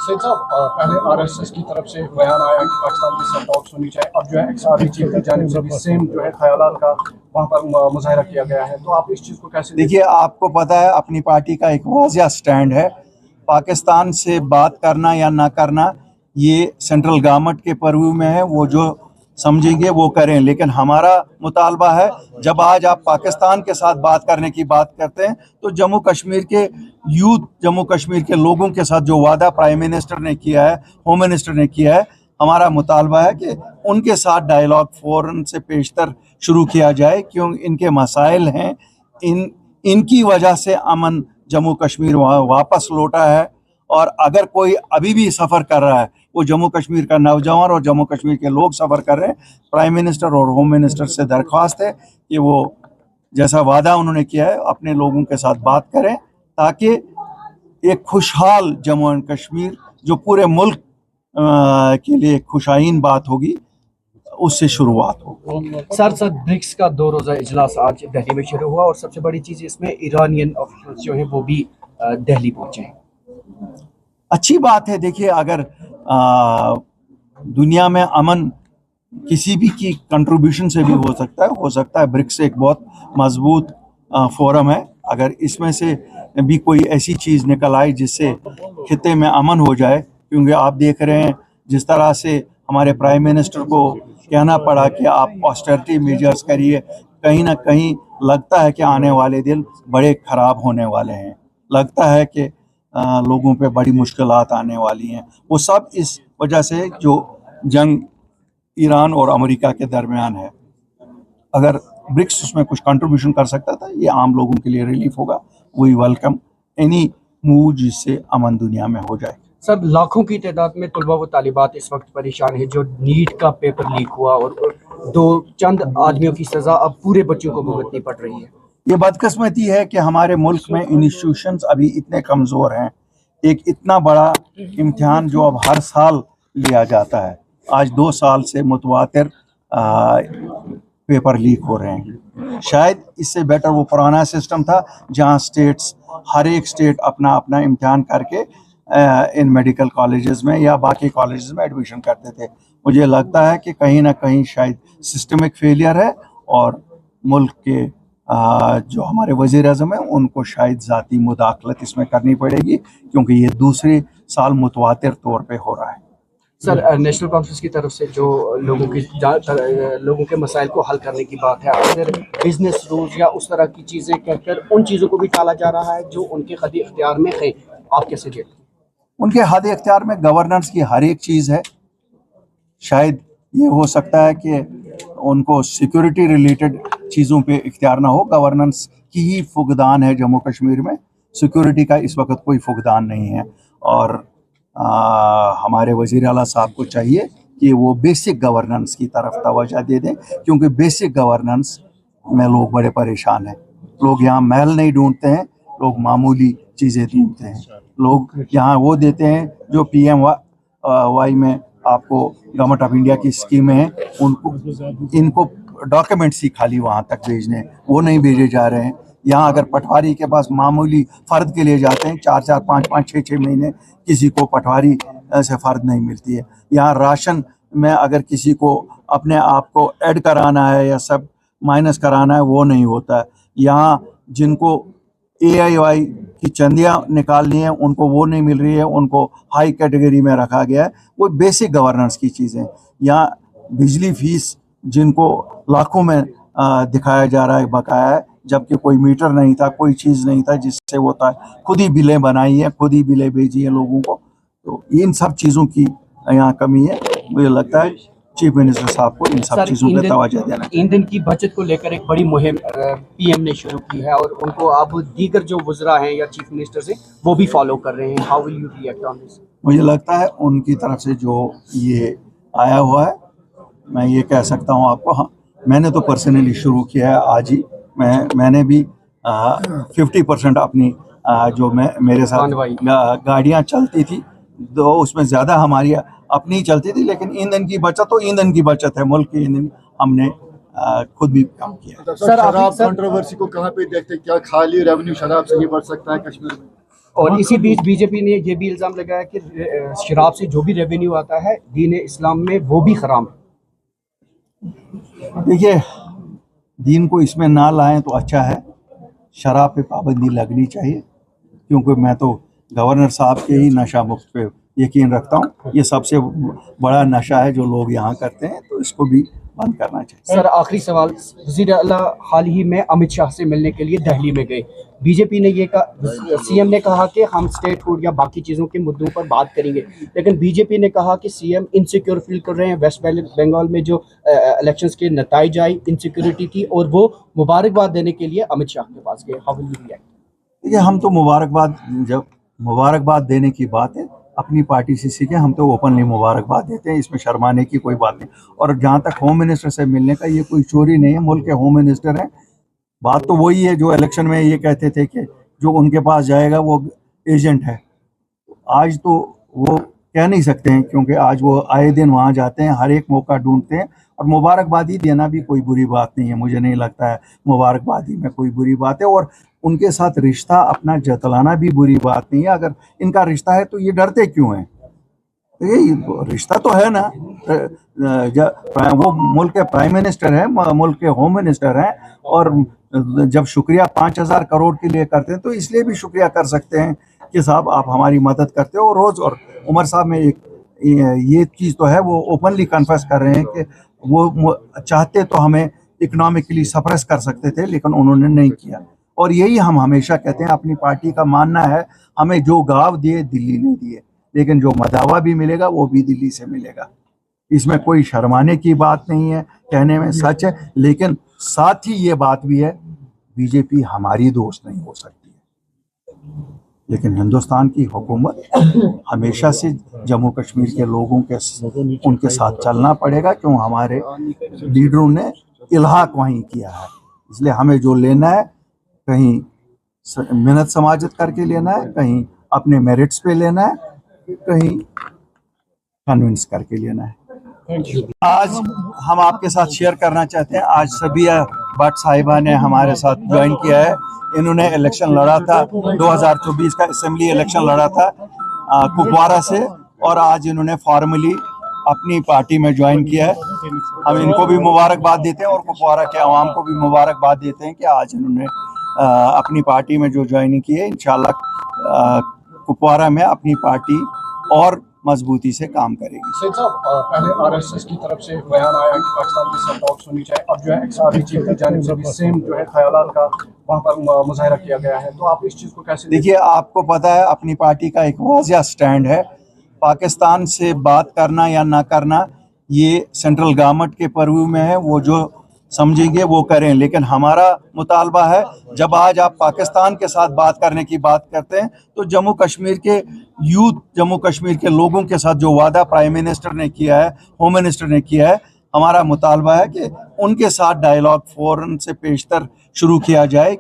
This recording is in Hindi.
सैयद साहब, पहले आरएसएस की तरफ से बयान आया कि पाकिस्तान की सब टॉक्स होनी चाहिए। अब जो है एक्सआरबी चीफ की जानिब से भी सेम जो है ख्यालात का वहाँ पर मुजाहरा किया गया है। तो आप इस चीज़ को कैसे देखिए, आपको पता है अपनी पार्टी का एक वाज़िया स्टैंड है। पाकिस्तान से बात करना या ना करना ये सेंट्रल गवर्नमेंट के पर्व्यू में है, वो जो समझेंगे वो करें। लेकिन हमारा मुतालबा है, जब आज आप पाकिस्तान के साथ बात करने की बात करते हैं तो जम्मू कश्मीर के यूथ, जम्मू कश्मीर के लोगों के साथ जो वादा प्राइम मिनिस्टर ने किया है, होम मिनिस्टर ने किया है, हमारा मुतालबा है कि उनके साथ डायलॉग फ़ौरन से पेशतर शुरू किया जाए, क्यों इनके मसाइल हैं। इनकी वजह से अमन जम्मू कश्मीर वापस लौटा है। और अगर कोई अभी भी सफ़र कर रहा है, वो जम्मू कश्मीर का नौजवान और जम्मू कश्मीर के लोग सफ़र कर रहे हैं। प्राइम मिनिस्टर और होम मिनिस्टर से दरख्वास्त है कि वो जैसा वादा उन्होंने किया है अपने लोगों के साथ बात करें, ताकि एक खुशहाल जम्मू एंड कश्मीर जो पूरे मुल्क के लिए खुशाइन बात होगी, उससे शुरुआत हो। सर ब्रिक्स का 2 रोज़ा इजलास आज दिल्ली में शुरू हुआ और सबसे बड़ी चीज़ इसमें ईरानियन ऑफिशियल्स जो हैं वो भी दिल्ली पहुंचे हैं। अच्छी बात है। देखिए, अगर दुनिया में अमन किसी भी की कंट्रीब्यूशन से भी हो सकता है। ब्रिक्स एक बहुत मजबूत फोरम है। अगर इसमें से भी कोई ऐसी चीज़ निकल आए जिससे खित्ते में अमन हो जाए, क्योंकि आप देख रहे हैं जिस तरह से हमारे प्राइम मिनिस्टर को कहना पड़ा कि आप ऑस्टेरिटी मेजर्स करिए, कहीं ना कहीं लगता है कि आने वाले दिन बड़े ख़राब होने वाले हैं। लगता है कि लोगों पे बड़ी मुश्किलात आने वाली हैं। वो सब इस वजह से जो जंग ईरान और अमेरिका के दरमियान है। अगर ब्रिक्स उसमें कुछ कंट्रीब्यूशन कर सकता था, ये आम लोगों के लिए रिलीफ होगा। वी वेलकम एनी मूव जिससे अमन दुनिया में हो जाए। सर, लाखों की तादाद में तलबा व तालिबात इस वक्त परेशान है। जो नीट का पेपर लीक हुआ और चंद आदमियों की सज़ा अब पूरे बच्चों को भुगतनी पड़ रही है। ये बदकिस्मती है कि हमारे मुल्क में इंस्टीट्यूशंस अभी इतने कमज़ोर हैं। एक इतना बड़ा इम्तिहान जो अब हर साल लिया जाता है, आज 2 साल से मुतवातिर पेपर लीक हो रहे हैं। शायद इससे बेटर वो पुराना सिस्टम था जहां स्टेट्स, हर एक स्टेट अपना अपना इम्तिहान करके इन मेडिकल कॉलेजेस में या बाकी कॉलेजेस में एडमिशन करते थे। मुझे लगता है कि कहीं ना कहीं शायद सिस्टमिक फेलियर है और मुल्क के जो हमारे वज़ीर-ए-आज़म हैं उनको शायद ज़ाती मुदाखलत इसमें करनी पड़ेगी, क्योंकि ये दूसरे साल मुतवातिर तौर पे हो रहा है। सर, नेशनल कॉन्फ्रेंस की तरफ से जो लोगों के मसाइल को हल करने की बात है, अगर बिजनेस रूल्स या उस तरह की चीज़ें कहकर उन चीज़ों को भी टाला जा रहा है जो उनके हद इख्तियार में है, आप कैसे देखते हैं? उनके हद इख्तियार में गवर्नेंस की हर एक चीज़ है। शायद ये हो सकता है कि उनको सिक्योरिटी रिलेटेड चीज़ों पे इख्तियार ना हो। गवर्नेंस की ही फुकदान है जम्मू कश्मीर में, सिक्योरिटी का इस वक्त कोई फुकदान नहीं है। और हमारे वज़ीर आला साहब को चाहिए कि वो बेसिक गवर्नेंस की तरफ तवज्जो दे दें, क्योंकि बेसिक गवर्नेंस में लोग बड़े परेशान हैं। लोग यहाँ महल नहीं ढूंढते हैं, लोग मामूली चीज़ें ढूंढते हैं। लोग यहाँ वो देते हैं जो PMY में आपको गवर्नमेंट ऑफ इंडिया की स्कीमें हैं, इनको डॉक्यूमेंट्स ही खाली वहाँ तक भेजने, वो नहीं भेजे जा रहे हैं। यहाँ अगर पटवारी के पास मामूली फ़र्द के लिए जाते हैं, 4-4, 5-5, 6-6 महीने किसी को पटवारी से फ़र्द नहीं मिलती है। यहाँ राशन में अगर किसी को अपने आप को ऐड कराना है या सब माइनस कराना है, वो नहीं होता है। यहाँ जिनको AIY की चंदियाँ निकालनी है उनको वो नहीं मिल रही है, उनको हाई कैटेगरी में रखा गया है। वो बेसिक गवर्नेंस की चीज़ें। यहाँ बिजली फीस जिनको लाखों में दिखाया जा रहा है बकाया है, जबकि कोई मीटर नहीं था, कोई चीज़ नहीं था जिससे वो था। खुद ही बिलें बनाई हैं, खुद ही बिलें भेजी हैं लोगों को। तो इन सब चीज़ों की यहाँ कमी है। मुझे लगता है चीफ मिनिस्टर साहब को इन सब चीज़ों पर तवज्जो देना चाहिए। ईंधन की बचत को लेकर एक बड़ी मुहिम PM ने शुरू की है और उनको अब दीगर जो वज़रा हैं या चीफ मिनिस्टर से वो भी फॉलो कर रहे हैं। How will you react on this? मुझे लगता है उनकी तरफ से जो ये आया हुआ है, मैं ये कह सकता हूँ आपको, हाँ, मैंने तो पर्सनली शुरू किया है आज ही। मैंने भी 50% अपनी जो मेरे साथ गाड़ियाँ चलती थी, तो उसमें ज़्यादा हमारी अपनी ही चलती थी, लेकिन ईंधन की बचत तो ईंधन की बचत है। मुल्क की ईंधन हमने खुद भी काम किया। सर, शराब कंट्रोवर्सी को कहाँ पे देखते हैं? क्या खाली रेवेन्यू शराब से ही बढ़ सकता है कश्मीर में? और इसी बीच बीजेपी ने ये भी इल्ज़ाम लगाया कि शराब से जो भी रेवेन्यू आता है दीन इस्लाम में वो भी हराम है। देखिए, दीन को इसमें ना लाएं तो अच्छा है। शराब पे पाबंदी लगनी चाहिए, क्योंकि मैं तो गवर्नर साहब के ही नशा मुक्त पे यकीन रखता हूँ। ये सबसे बड़ा नशा है जो लोग यहाँ करते हैं, तो इसको भी बंद करना चाहिए। सर, आखिरी सवाल, वज़ीर आला हाल ही में अमित शाह से मिलने के लिए दिल्ली में गए। बीजेपी ने ये कहा, सीएम ने कहा कि हम स्टेट फूड या बाकी चीज़ों के मुद्दों पर बात करेंगे, लेकिन बीजेपी ने कहा कि सीएम इनसिक्योर फील कर रहे हैं। वेस्ट बंगाल में जो इलेक्शंस के नताइज आई, इनसिक्योरिटी थी, और वो मुबारकबाद देने के लिए अमित शाह के पास गए। How will you react? देखिए, हम तो जब मुबारकबाद देने की बात है, अपनी पार्टी से सीखे, हम तो ओपनली मुबारकबाद देते हैं, इसमें शर्माने की कोई बात नहीं। और जहाँ तक होम मिनिस्टर से मिलने का, ये कोई चोरी नहीं है, मुल्क के होम मिनिस्टर हैं। बात तो वही है जो इलेक्शन में ये कहते थे कि जो उनके पास जाएगा वो एजेंट है। आज तो वो कह नहीं सकते हैं, क्योंकि आज वो आए दिन वहाँ जाते हैं, हर एक मौका ढूंढते हैं। और मुबारकबादी देना भी कोई बुरी बात नहीं है, मुझे नहीं लगता है मुबारकबादी में कोई बुरी बात है। और उनके साथ रिश्ता अपना जतलाना भी बुरी बात नहीं है। अगर इनका रिश्ता है तो ये डरते क्यों हैं? ये रिश्ता तो है ना। वो मुल्क के प्राइम मिनिस्टर हैं, मुल्क के होम मिनिस्टर हैं, और जब शुक्रिया 5,000 करोड़ के लिए करते हैं तो इसलिए भी शुक्रिया कर सकते हैं कि साहब आप हमारी मदद करते हो रोज़। और उमर साहब में एक ये चीज़ तो है, वो ओपनली कन्फेस कर रहे हैं कि वो चाहते तो हमें इकोनॉमिकली सप्रेस कर सकते थे, लेकिन उन्होंने नहीं किया। और यही हम हमेशा कहते हैं, अपनी पार्टी का मानना है हमें जो गाँव दिए दिल्ली ने दिए, लेकिन जो मदावा भी मिलेगा वो भी दिल्ली से मिलेगा। इसमें कोई शर्माने की बात नहीं है, कहने में सच है। लेकिन साथ ही ये बात भी है, बीजेपी हमारी दोस्त नहीं हो सकती है, लेकिन हिंदुस्तान की हुकूमत हमेशा से जम्मू कश्मीर के लोगों के उनके साथ चलना पड़ेगा, क्यों हमारे लीडरों ने इल्हाक वहीं किया है। इसलिए हमें जो लेना है, कहीं मेहनत समाजत करके लेना है, कहीं अपने मेरिट्स पे लेना है, कहीं कन्विंस करके लेना है। आज हम आपके साथ शेयर करना चाहते हैं, आज सबिया भट्ट साहिबा ने हमारे साथ ज्वाइन किया है। इन्होंने इलेक्शन लड़ा था, 2024 का असेंबली इलेक्शन लड़ा था कुपवारा से, और आज इन्होंने फॉर्मली अपनी पार्टी में ज्वाइन किया है। हम इनको भी मुबारकबाद देते हैं और कुपवारा के अवाम को भी मुबारकबाद देते हैं कि आज इन्होंने अपनी पार्टी में जो ज्वाइनिंग की है। इंशाल्लाह कुपवारा में अपनी पार्टी और मजबूती से काम करेगी। सैयद साहब, पहले आरएसएस की तरफ से बयान आया कि पाकिस्तान के साथ टॉक्स होनी चाहिए, अब जो है एक्सआरबी चीफ की जानिब से भी सेम जो है ख्यालात का वहाँ पर मुजाहिरा किया गया है, तो आप इस चीज़ को कैसे देखिए, आपको पता है अपनी पार्टी का एक वाज़िया स्टैंड है। पाकिस्तान से बात करना या ना करना ये सेंट्रल गवर्नमेंट के पर्व्यू में है, वो जो समझेंगे वो करें। लेकिन हमारा मुतालबा है, जब आज आप पाकिस्तान के साथ बात करने की बात करते हैं तो जम्मू कश्मीर के यूथ, जम्मू कश्मीर के लोगों के साथ जो वादा प्राइम मिनिस्टर ने किया है, होम मिनिस्टर ने किया है, हमारा मुतालबा है कि उनके साथ डायलॉग फ़ौरन से पेशतर शुरू किया जाए।